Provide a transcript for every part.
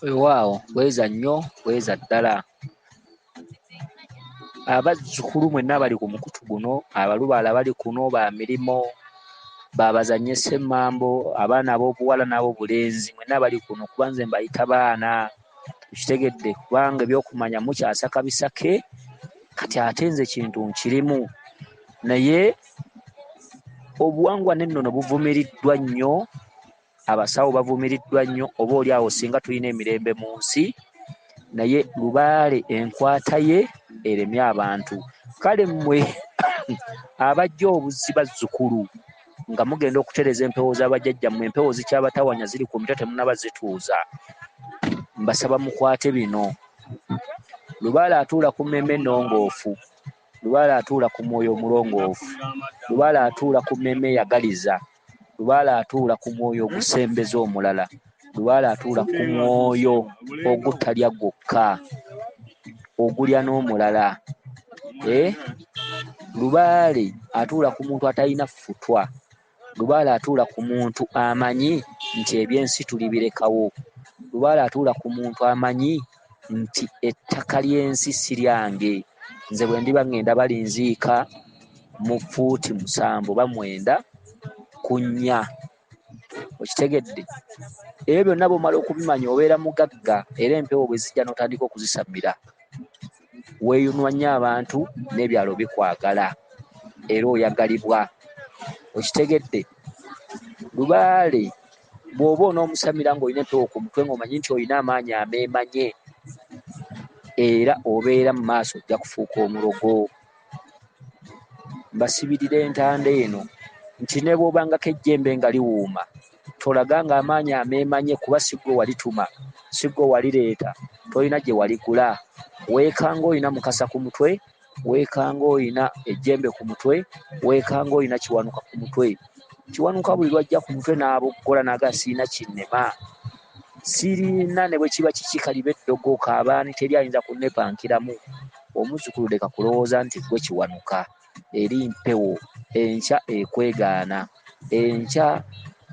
Waawo weza nnyo weza ddala. Abazzukulu mwenna bali ku mukutu guno, abalubaale bali kuno, ba mirimo, babazannye semmambo, abaana ab'obuwala n'ab'obulenzi mwenna bali kuno kuba nze mbayita baana. Tukitegedde kubanga ebyokumanya mukyasaka bisake, kati ate nze kintu nkirimu. Naye obuwangwa n'ennono buvumiriddwa nnyo, abasawo bavumiriddwa nnyo, oba oli awo singa tulina emirembe mu nsi, naye Lubaale enkwata ye eremye abantu. Kale mmwe abajja obuzzi bazzukulu nga mugenda okutereza empewo z'abajjajjammwe, empewo zikyabatawanya ziri ku mitwe temunnaba zituuza, mbasaba mukwate bino. Lubaale atuula ku mmemme ennongoofu, Lubaale atuula ku mwoyo omulongoofu, Lubaale atuula ku mmemme eyagaliza, Lubaale atuula ku mwoyo ogusembeza omulala, Lubaale atuula ku mwoyo ogutalya gwokka, ogulya n'omulala. Lubaale atuula ku muntu atalina ffutwa, Lubaale atuula ku muntu amanyi nti ebyensi tulibirekawo, Lubaale atuula ku muntu amanyi nti ettaka ly'ensi si lyange, nze bwe ndiba ngenda balinziika mu fuuti 7 oba 9 ku 4. Okitegedde? Ebyo byonna bw'omala okubimanya obeera mugagga, era empewo bwe zijja n'otandika okuzisamira, weeyunwa nnyo abantu n'ebyalo bikwagala era oyagalibwa. Okitegedde? Lubaale bw'oba onoomusamira ng'olina empewo ku mutwe ng'omanyi nti olina amaanyi ameemanye, era obeera mu maaso ojja kufuuka omulogo. Mbasibirira entanda eno nti ne bw'obangako ejjembe nga liwuuma, tolaganga amaanyi ameemanye, kuba si ggwe walituma, si ggwe walireeta, tolina gye waligula. Weekanga olina mukasa ku mutwe, weekanga olina ejjembe ku mutwe, weekanga olina kiwanuka ku mutwe. Kiwanuka buli lwajja ku mutwe n'aboggola n'aga siina kinnema, siriina ne bwe kiba kikikaliba eddogo kaabaani teri ayinza kunnepankiramu. Omuzzukulu leka kulowooza nti ggwe kiwanuka, eri mpewo, enkya ekwegaana, enkya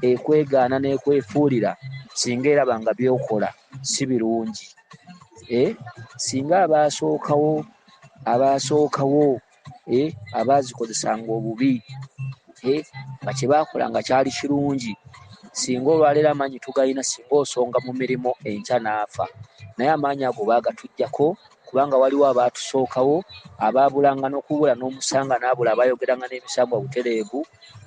ekwegaana n'ekwefuulira singa eraba nga by'okola si birungi. Singa abaasookawo abaazikozesanga obubi nga kye baakola nga kyali kirungi, singa olwaleero amaanyi tugalina, singa osonga mu mirimo enkya n'afa, naye amaanyi ago baagatuggyako kubanga waliwo abaatusookawo abaabulanga n'okubula n'omusanga n'abula abayogeranga n'emisambwa butereevu,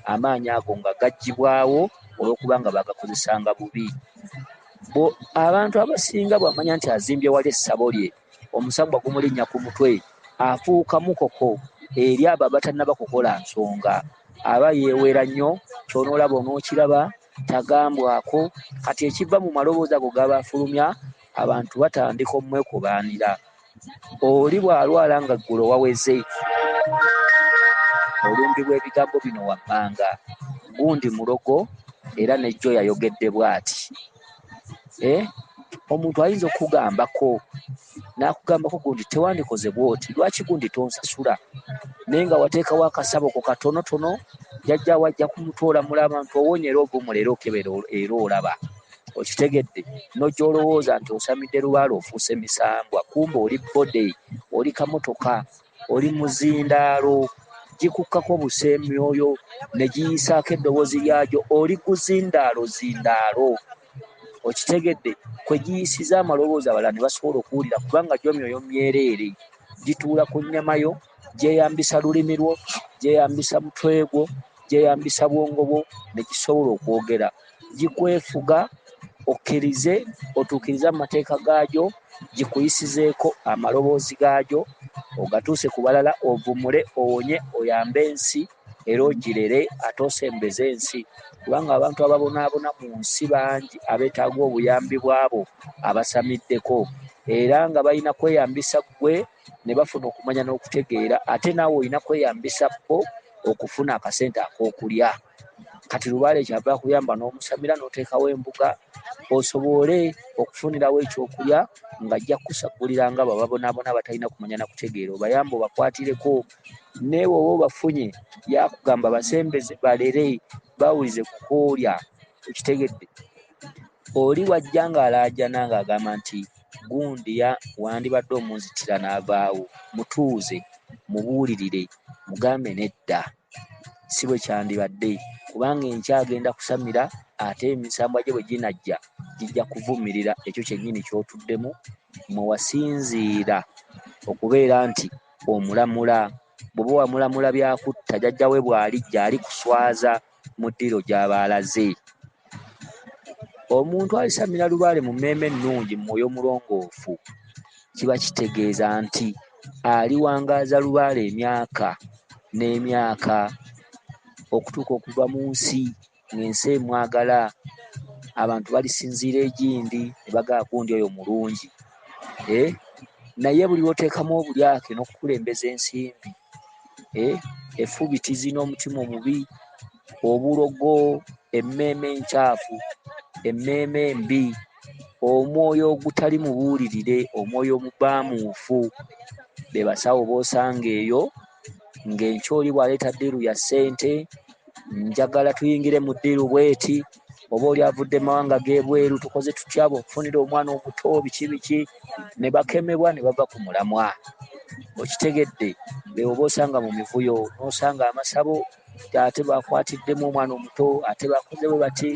amaanyi ago nga gaggyibwawo olw'okubanga baagakozesanga bubi. Abantu abasinga bw'amanya nti azimbye wali essabo lye, omusambwa gumulinnya ku mutwe, afuuka mukoko eri abo abatannaba kukola nsonga, aba yeewera nnyo. Kyonoolaba onookiraba tagambwako. Kati ekiva mu maloboozi ago gaba afulumya, abantu batandika omwekobaanira. Oli bw'alwala nga ggulo waweze, olumbibwa ebigambo bino wammanga, gundi mulogo era nejjo yayogedde bw'ati. Omuntu ayinza okugambako n'akugambako gundi tewandikoze bw'oti, lwaki gundi tonsasula? Naye nga wateekawo akasabo ko katonotono, jjajja wajja kumutoola mulaba nti owonye era ovumula era okebera era olaba. Okitegedde? N'ojja olowooza nti osamidde Lubaale ofuuse misambwa, kumbe oli bode, oli kamotoka, oli muzindaalo, gikukkako buseemyoyo ne giyisaako eddoboozi lyagyo, oli guzindaalo zindaalo. Okitegedde? Kwe giyisiza amaloboozi abalala ne basobola okuwulira kubanga gyo myoyo myereere, gituula ku nnyamayo, gyeyambisa lulimi lwo, gyeyambisa mutwe gwo, gyeyambisa bwongo bwo ne gisobola okwogera. Gikwefuga okkirize, otuukirize amateeka gaagyo, gikuyisizeeko amaloboozi gaagyo, ogatuuse ku balala, ovumule, owonye, oyambe ensi era ogirere ate osembeze ensi. Kubanga abantu ababonaabona mu nsi bangi abeetaaga obuyambi bwabo abasamiddeko, era nga balina kweyambisa ggwe ne bafuna okumanya n'okutegeera, ate naawe olina kweyambisa bo okufuna akasente ak'okulya. Kati Lubaale kyava akuyamba n'omusamira n'oteekawo embuga osobole okufunirawo ekyokulya ng'ajja kukusagulira nga bababonaabona abatalina kumanya na kutegeera, obayambe obakwatireko. Naye bw'oba obafunye yakugamba basembeze, balere, bawulize ku koolya. Okitegedde? oli wajja ng'alaajana ng'agamba nti gundi wandibadde omunzitira n'avaawo, mutuuze mubuulirire mugambe nedda si bwe kyandibadde, kubanga enkyagenda kusamira ate emisambwa gye bwe ginajja gijja kuvumirira ekyo kyennyini ky'otuddemu mwe wasinziira okubeera nti omulamula. Bw'oba wamulamula byakutta jjajja we bw'alijja ali kuswaza mu ddiro gy'aba alaze. Omuntu alisamira Lubaale mu mmeeme ennungi mu mwoyo mulongoofu kiba kitegeeza nti aliwangaaza Lubaale emyaka n'emyaka okutuuka okuva mu nsi ng'ensi emwagala. Abantu balisinziira egindi ne bagamba gundi oyo mulungi. Naye buli lw'oteekamu obulyake n'okukulembeza ensimbi, effubitizi n'omutima omubi, obulogo, emmeeme encaafu, emmeeme embi, omwoyo ogutali mubuulirire, omwoyo omubaamuufu, be basawo b'osanga eyo ng'enkya oli bw'aleeta ddiiru ya ssente, njagala tuyingire mu ddiiru bweti, oba oli avudde mawanga g'ebweru tukoze tutya bw'okufunira omwana omuto biki biki, ne bakemebwa ne bava ku mulamwa. Okitegedde? Beewo b'osanga mu mivuyo n'osanga amasabo ate bakwatiddemu omwana omuto, ate bakoze bwe bati,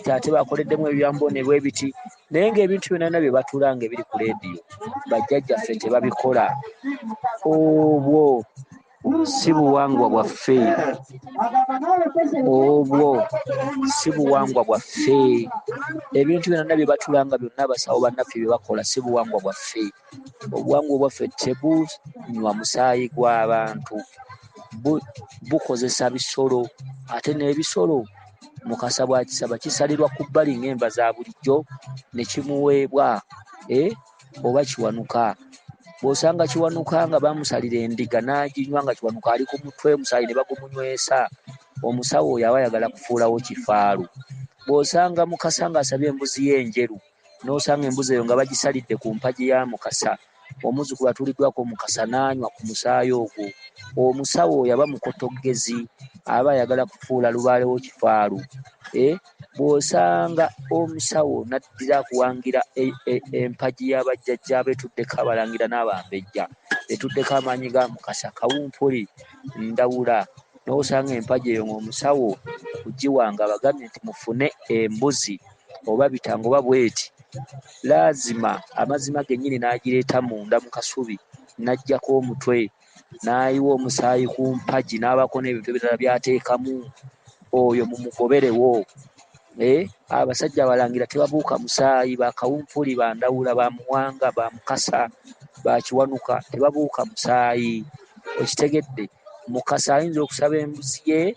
ate bakoleddemu ebyambone bwe biti, naye ng'ebintu byonna bye batuulanga ebiri ku leediyo bajjajjaffe tebabikola. Obwo si buwangwa bwaffe, obwo si buwangwa bwaffe. Ebintu byonna bye batulanga byonna abasawo bannaffe bye bakola si buwangwa bwaffe. Obuwangwa bwaffe tebunywa musaayi gw'abantu, bukozesa bisolo, ate n'ebisolo Mukasa bw'akisaba kisalirwa ku bbali ng'enva za bulijjo ne kimuweebwa oba kiwanuka. Bw'osanga kiwanuka nga bamusalira endiga n'aginywa nga kiwanuka ali ku mutwe, omusaayi ne bagumunywesa, omusawo oyo aba ayagala kufuulawo kifaalu. Bw'osanga Mukasa ng'asabye embuzi ye enjeru n'osanga embuzi eyo nga bagisalidde ku mpagi ya Mukasa, omuzzukulu atuuliddwako Mukasa n'anywa ku musaayi ogwo, omusawo oyo aba mukotoggezi, aba ayagala kufuula Lubaalewo kifaalu. Bw'osanga omusawo n'addira kuwangira empagi y'abajjajja abeetuddeko abalangira n'abambejja, etuddeko amaanyi ga Mukasa, Kawumpuli, Ndawula, n'osanga empagi eyo ng'omusawo kugiwanga abagambye nti mufune embuzi oba bitanga oba bweti, laazima amazima gennyini n'agireeta munda mu kasubi, n'aggyako omutwe, n'ayiwa omusaayi ku mpagi, n'abako n'ebintu ebirala by'ateekamu, oyo mumugoberewo. Abasajja abalangira tebabuuka musaayi, ba Kawumpuli, ba Ndawula, ba Muwanga, ba Mukasa, ba Kiwanuka tebabuuka musaayi. Okitegedde? Mukasa ayinza okusaba embuzi ye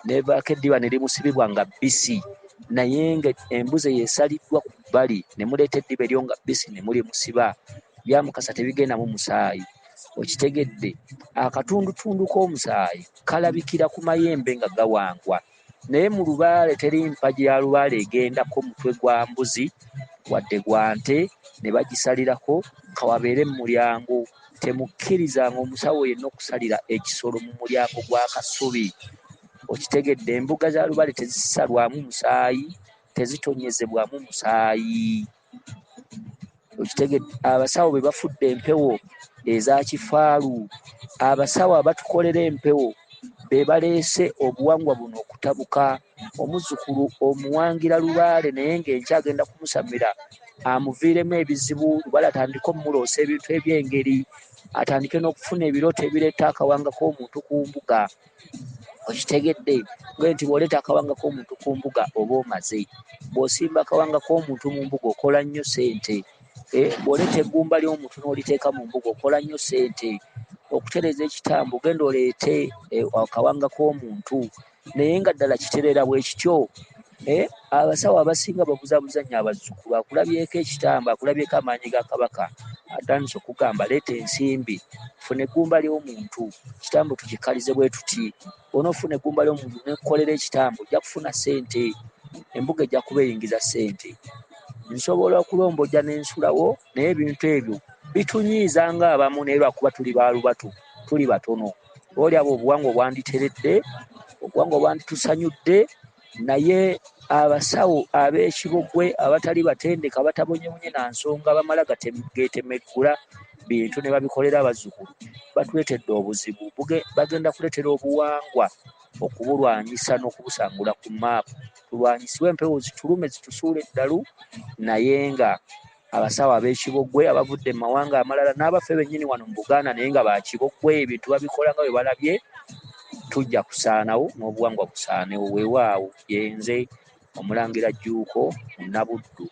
nevaako eddiba ne limusibibwa nga bbisi, naye nga embuzi eyo esaliddwa ku bbali ne muleeta eddiba eryo nga bbisi ne mulimusiba, bya Mukasa tebigendamu musaayi. Okitegedde? Akatundutundu k'omusaayi kalabikira ku mayembe nga gawangwa, naye mu Lubaale teri mpagi ya Lubaale egendako mutwe gwa mbuzi wadde gwa nte ne bagisalirako kawabeere mu mulyango. Temukkirizanga omusawo yenna okusalira ekisolo mu mulyango gwa kasubi. Okitegedde? Embuga za Lubaale tezisalwamu musaayi, tezitonyezebwamu musaayi. Okitegedde? Abasawo be bafudde empewo eza kifaalu, abasawo abatukolera empewo be baleese obuwangwa buno okutabuka. Omuzzukulu omuwangira Lubaale naye ng'enkya agenda kumusamira amuviiremu ebizibu, Lubaale atandike omuloosa ebintu eby'engeri, atandike n'okufuna ebirooto ebireeta akawanga k'omuntu ku mbuga. Okitegedde? Nti bw'oleeta akawanga k'omuntu ku mbuga oba omaze. Bw'osimba akawanga k'omuntu mu mbuga okola nnyo ssente. Bw'oleeta eggumba ly'omuntu n'oliteeka mu mbuga okola nnyo ssente. Okutereeza ekitambo genda oleete akawanga k'omuntu, naye nga ddala kitereera bwe kityo. Abasawo abasinga babuzaabuza nnyo abazzukulu, akulabyeko ekitambo, akulabyeko amaanyi ga Kabaka, atandise okugamba leeta ensimbi, funa eggumba ly'omuntu, ekitambo tukikalize bwe tuti. Onoofuna eggumba ly'omuntu n'ekukolera ekitambo ojja kufuna ssente, embuga ejja kuba eyingiza ssente. Nsobola okulombojja n'ensulawo, naye ebintu ebyo bitunyiiza ng'abamu, naye lwakuba tuli baalubatu, tuli batono. Olyaba obuwangwa obwanditeredde, obuwangwa obwanditusanyudde, naye abasawo ab'ekibogwe abatali batendeka batabonyebonye na nsonga bamala getemeggula bintu ne babikolera abazzukulu batuleetedde obuzibu bagenda kuleetera obuwangwa okubulwanyisa n'okubusangula ku maapu tulwanyisibwe empewo zitulume zitusuule eddalu naye nga abasawo ab'ekibogwe abavudde mu mawanga amalala n'abaffe bennyini wano mu Buganda naye nga bakibogwe ebintu babikola nga bwe balabye tujja kusaanawo n'obuwangwa busaanewo weewaawo yenze Omulangira Jjuuko Munnabuddu.